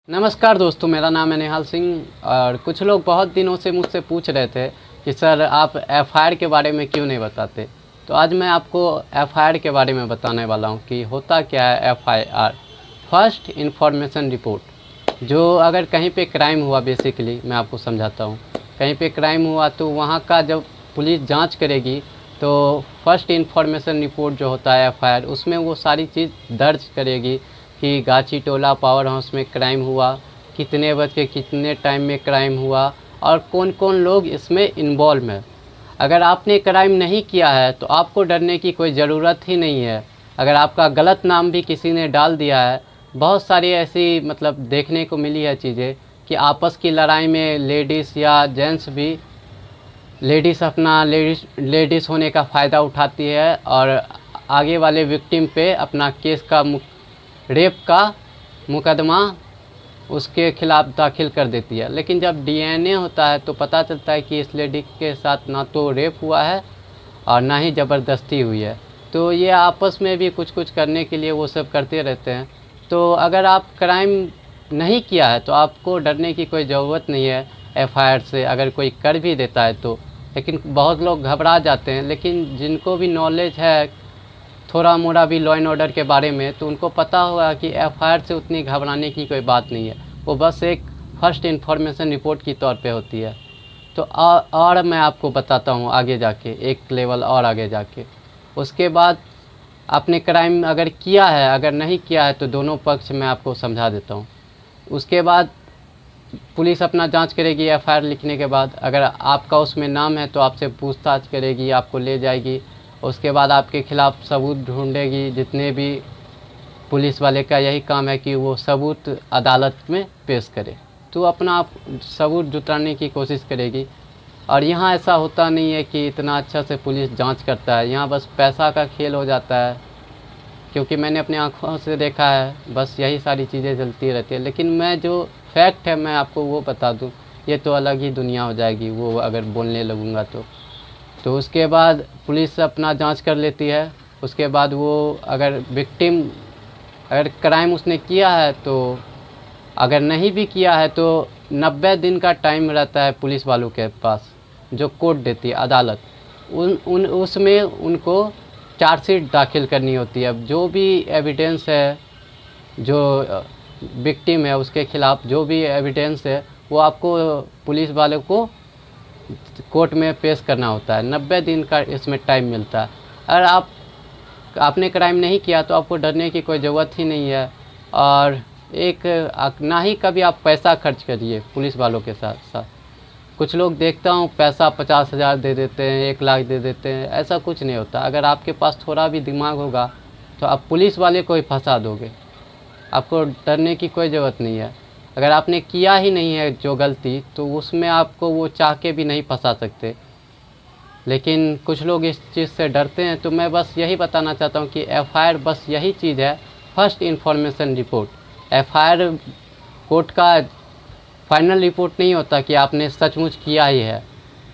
नमस्कार दोस्तों, मेरा नाम है निहाल सिंह। और कुछ लोग बहुत दिनों से मुझसे पूछ रहे थे कि सर आप एफआईआर के बारे में क्यों नहीं बताते। तो आज मैं आपको एफआईआर के बारे में बताने वाला हूं कि होता क्या है एफआईआर। First information report. जो अगर कहीं पे क्राइम हुआ, बेसिकली मैं आपको समझाता हूं, कहीं पे क्राइम हुआ तो वहां का जब पुलिस जांच करेगी तो फर्स्ट इन्फॉर्मेशन रिपोर्ट जो होता है एफआईआर, उसमें वो सारी चीज़ दर्ज करेगी कि गाची टोला पावर हाउस में क्राइम हुआ, कितने बज के कितने टाइम में क्राइम हुआ और कौन कौन लोग इसमें इन्वॉल्व हैं। अगर आपने क्राइम नहीं किया है तो आपको डरने की कोई ज़रूरत ही नहीं है। अगर आपका गलत नाम भी किसी ने डाल दिया है, बहुत सारी ऐसी देखने को मिली है चीज़ें कि आपस की लड़ाई में लेडीज़ या जेंट्स भी, लेडीज़ अपना लेडीज़ होने का फ़ायदा उठाती है और आगे वाले विक्टिम पे अपना केस का रेप का मुकदमा उसके खिलाफ दाखिल कर देती है। लेकिन जब डीएनए होता है तो पता चलता है कि इस लेडी के साथ ना तो रेप हुआ है और ना ही ज़बरदस्ती हुई है। तो ये आपस में भी कुछ कुछ करने के लिए वो सब करते रहते हैं। तो अगर आप क्राइम नहीं किया है तो आपको डरने की कोई ज़रूरत नहीं है एफआईआर से, अगर कोई कर भी देता है तो। लेकिन बहुत लोग घबरा जाते हैं, लेकिन जिनको भी नॉलेज है थोड़ा मोड़ा भी लॉ एंड ऑर्डर के बारे में, तो उनको पता होगा कि एफआईआर से उतनी घबराने की कोई बात नहीं है। वो बस एक फर्स्ट इन्फॉर्मेशन रिपोर्ट की तौर पे होती है। तो और मैं आपको बताता हूँ आगे जाके, एक लेवल और आगे जाके। उसके बाद आपने क्राइम अगर किया है, अगर नहीं किया है, तो दोनों पक्ष मैं आपको समझा देता हूँ। उसके बाद पुलिस अपना जांच करेगी एफआईआर लिखने के बाद। अगर आपका उसमें नाम है तो आपसे पूछताछ करेगी, आपको ले जाएगी। उसके बाद आपके खिलाफ़ सबूत ढूंढेगी। जितने भी पुलिस वाले का यही काम है कि वो सबूत अदालत में पेश करे, तो अपना आप सबूत जुटाने की कोशिश करेगी। और यहाँ ऐसा होता नहीं है कि इतना अच्छा से पुलिस जांच करता है, यहाँ बस पैसा का खेल हो जाता है। क्योंकि मैंने अपनी आँखों से देखा है, बस यही सारी चीज़ें चलती रहती है। लेकिन मैं जो फैक्ट है मैं आपको वो बता दूँ, ये तो अलग ही दुनिया हो जाएगी वो अगर बोलने लगूँगा तो उसके बाद पुलिस अपना जांच कर लेती है। उसके बाद वो अगर विक्टिम, अगर क्राइम उसने किया है तो, अगर नहीं भी किया है तो 90 दिन का टाइम रहता है पुलिस वालों के पास, जो कोर्ट देती है अदालत। उसमें उनको चार्जशीट दाखिल करनी होती है। अब जो भी एविडेंस है, जो विक्टिम है उसके ख़िलाफ़ जो भी एविडेंस है, वो आपको पुलिस वालों को कोर्ट में पेश करना होता है। 90 दिन का इसमें टाइम मिलता है। अगर आपने क्राइम नहीं किया तो आपको डरने की कोई ज़रूरत ही नहीं है। और ना ही कभी आप पैसा खर्च करिए पुलिस वालों के साथ साथ। कुछ लोग देखता हूँ पैसा 50,000 दे देते हैं, 1 लाख दे देते हैं। ऐसा कुछ नहीं होता। अगर आपके पास थोड़ा भी दिमाग होगा तो आप पुलिस वाले को ही फंसा दोगे। आपको डरने की कोई ज़रूरत नहीं है। अगर आपने किया ही नहीं है जो गलती, तो उसमें आपको वो चाह के भी नहीं फंसा सकते। लेकिन कुछ लोग इस चीज़ से डरते हैं। तो मैं बस यही बताना चाहता हूँ कि एफआईआर बस यही चीज़ है, first information report. FIR court का फाइनल रिपोर्ट नहीं होता कि आपने सचमुच किया ही है।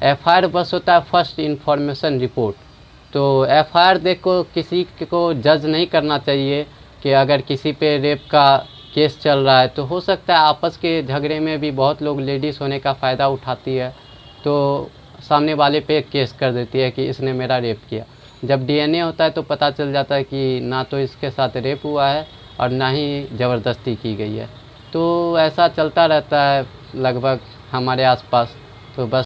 एफआईआर बस होता है फर्स्ट इन्फॉर्मेशन रिपोर्ट। तो एफआईआर देखो, किसी को जज नहीं करना चाहिए कि अगर किसी पे रेप का केस चल रहा है तो हो सकता है आपस के झगड़े में भी बहुत लोग लेडीज़ होने का फ़ायदा उठाती है, तो सामने वाले पे केस कर देती है कि इसने मेरा रेप किया। जब डीएनए होता है तो पता चल जाता है कि ना तो इसके साथ रेप हुआ है और ना ही ज़बरदस्ती की गई है। तो ऐसा चलता रहता है लगभग हमारे आसपास। तो बस